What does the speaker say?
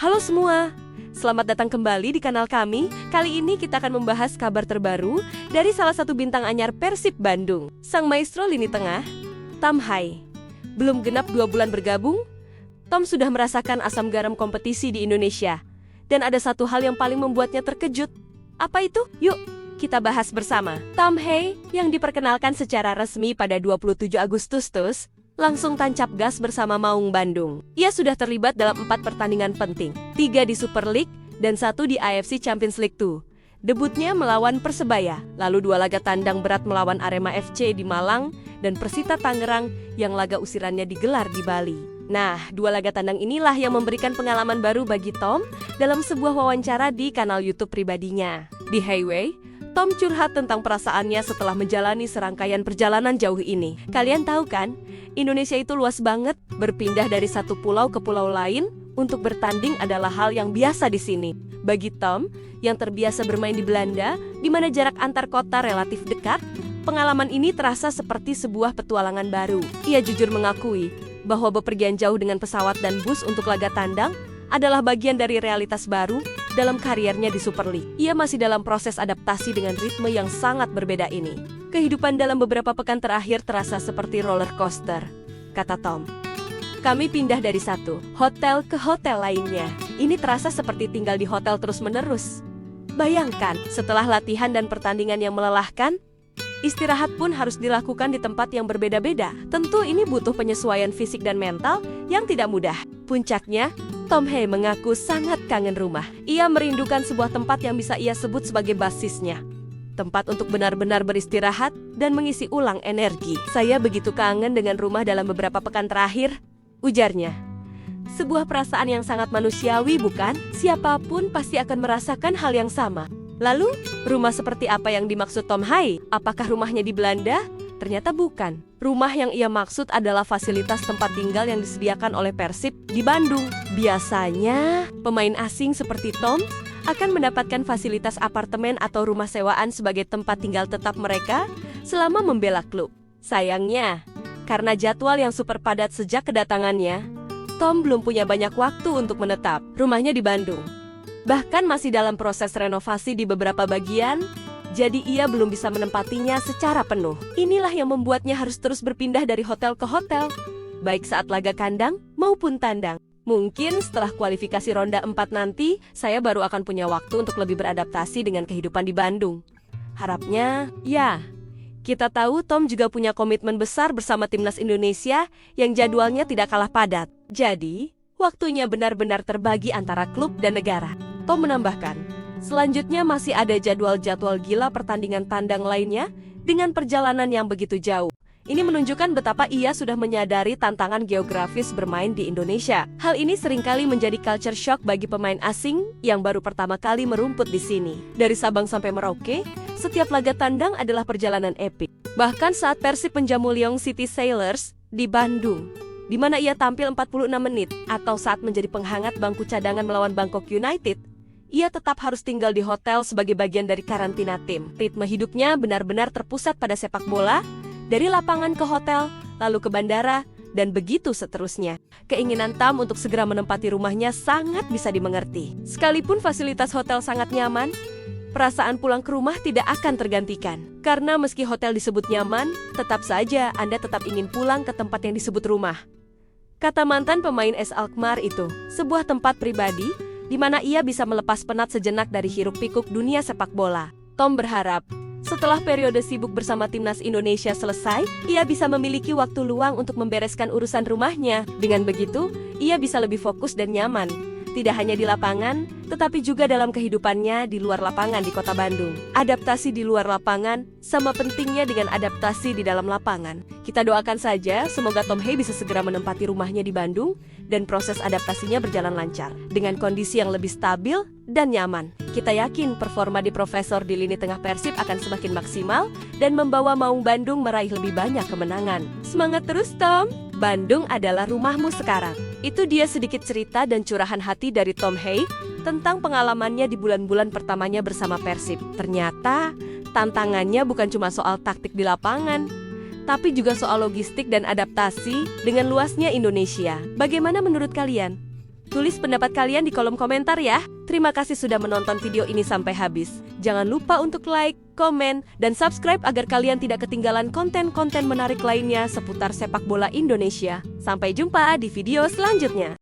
Halo semua, selamat datang kembali di kanal kami. Kali ini kita akan membahas kabar terbaru dari salah satu bintang anyar Persib Bandung, sang maestro lini tengah, Tom Hai. Belum genap 2 bulan bergabung, Tom sudah merasakan asam garam kompetisi di Indonesia. Dan ada satu hal yang paling membuatnya terkejut. Apa itu? Yuk, kita bahas bersama. Tom Hai, yang diperkenalkan secara resmi pada 27 Agustus, langsung tancap gas bersama Maung Bandung. Ia sudah terlibat dalam 4 pertandingan penting, 3 di Super League dan 1 di AFC Champions League 2. Debutnya melawan Persebaya, lalu 2 laga tandang berat melawan Arema FC di Malang dan Persita Tangerang yang laga usirannya digelar di Bali. Nah, 2 laga tandang inilah yang memberikan pengalaman baru bagi Tom dalam sebuah wawancara di kanal YouTube pribadinya. Di Highway, Tom curhat tentang perasaannya setelah menjalani serangkaian perjalanan jauh ini. Kalian tahu kan, Indonesia itu luas banget, berpindah dari satu pulau ke pulau lain untuk bertanding adalah hal yang biasa di sini. Bagi Tom, yang terbiasa bermain di Belanda, di mana jarak antar kota relatif dekat, pengalaman ini terasa seperti sebuah petualangan baru. Ia jujur mengakui bahwa bepergian jauh dengan pesawat dan bus untuk laga tandang adalah bagian dari realitas baru dalam karirnya di Super League. Ia masih dalam proses adaptasi dengan ritme yang sangat berbeda ini. Kehidupan dalam beberapa pekan terakhir terasa seperti roller coaster, kata Tom. Kami pindah dari satu hotel ke hotel lainnya. Ini terasa seperti tinggal di hotel terus-menerus. Bayangkan, setelah latihan dan pertandingan yang melelahkan, istirahat pun harus dilakukan di tempat yang berbeda-beda. Tentu ini butuh penyesuaian fisik dan mental yang tidak mudah. Puncaknya, Tom Hai mengaku sangat kangen rumah. Ia merindukan sebuah tempat yang bisa ia sebut sebagai basisnya. Tempat untuk benar-benar beristirahat dan mengisi ulang energi. Saya begitu kangen dengan rumah dalam beberapa pekan terakhir, ujarnya. Sebuah perasaan yang sangat manusiawi, bukan? Siapapun pasti akan merasakan hal yang sama. Lalu, rumah seperti apa yang dimaksud Tom Hai? Apakah rumahnya di Belanda? Ternyata bukan. Rumah yang ia maksud adalah fasilitas tempat tinggal yang disediakan oleh Persib di Bandung. Biasanya, pemain asing seperti Tom akan mendapatkan fasilitas apartemen atau rumah sewaan sebagai tempat tinggal tetap mereka selama membela klub. Sayangnya, karena jadwal yang super padat sejak kedatangannya, Tom belum punya banyak waktu untuk menetap. Rumahnya di Bandung. Bahkan masih dalam proses renovasi di beberapa bagian, jadi ia belum bisa menempatinya secara penuh. Inilah yang membuatnya harus terus berpindah dari hotel ke hotel, baik saat laga kandang maupun tandang. Mungkin setelah kualifikasi ronde 4 nanti, saya baru akan punya waktu untuk lebih beradaptasi dengan kehidupan di Bandung. Harapnya, ya. Kita tahu Tom juga punya komitmen besar bersama timnas Indonesia yang jadwalnya tidak kalah padat. Jadi, waktunya benar-benar terbagi antara klub dan negara. Tom menambahkan, selanjutnya masih ada jadwal-jadwal gila pertandingan tandang lainnya dengan perjalanan yang begitu jauh. Ini menunjukkan betapa ia sudah menyadari tantangan geografis bermain di Indonesia. Hal ini seringkali menjadi culture shock bagi pemain asing yang baru pertama kali merumput di sini. Dari Sabang sampai Merauke, setiap laga tandang adalah perjalanan epik. Bahkan saat Persib menjamu Leong City Sailors di Bandung, di mana ia tampil 46 menit, atau saat menjadi penghangat bangku cadangan melawan Bangkok United, ia tetap harus tinggal di hotel sebagai bagian dari karantina tim. Ritme hidupnya benar-benar terpusat pada sepak bola, dari lapangan ke hotel, lalu ke bandara, dan begitu seterusnya. Keinginan Tom untuk segera menempati rumahnya sangat bisa dimengerti. Sekalipun fasilitas hotel sangat nyaman, perasaan pulang ke rumah tidak akan tergantikan. Karena meski hotel disebut nyaman, tetap saja Anda tetap ingin pulang ke tempat yang disebut rumah. Kata mantan pemain AS Alkmaar itu, sebuah tempat pribadi di mana ia bisa melepas penat sejenak dari hiruk-pikuk dunia sepak bola. Tom berharap, setelah periode sibuk bersama timnas Indonesia selesai, ia bisa memiliki waktu luang untuk membereskan urusan rumahnya. Dengan begitu, ia bisa lebih fokus dan nyaman. Tidak hanya di lapangan, tetapi juga dalam kehidupannya di luar lapangan di kota Bandung. Adaptasi di luar lapangan sama pentingnya dengan adaptasi di dalam lapangan. Kita doakan saja semoga Tom Hai bisa segera menempati rumahnya di Bandung dan proses adaptasinya berjalan lancar dengan kondisi yang lebih stabil dan nyaman. Kita yakin performa di Profesor di lini tengah Persib akan semakin maksimal dan membawa Maung Bandung meraih lebih banyak kemenangan. Semangat terus, Tom! Bandung adalah rumahmu sekarang. Itu dia sedikit cerita dan curahan hati dari Tom Hai tentang pengalamannya di bulan-bulan pertamanya bersama Persib. Ternyata, tantangannya bukan cuma soal taktik di lapangan, tapi juga soal logistik dan adaptasi dengan luasnya Indonesia. Bagaimana menurut kalian? Tulis pendapat kalian di kolom komentar ya. Terima kasih sudah menonton video ini sampai habis. Jangan lupa untuk like, komen, dan subscribe agar kalian tidak ketinggalan konten-konten menarik lainnya seputar sepak bola Indonesia. Sampai jumpa di video selanjutnya.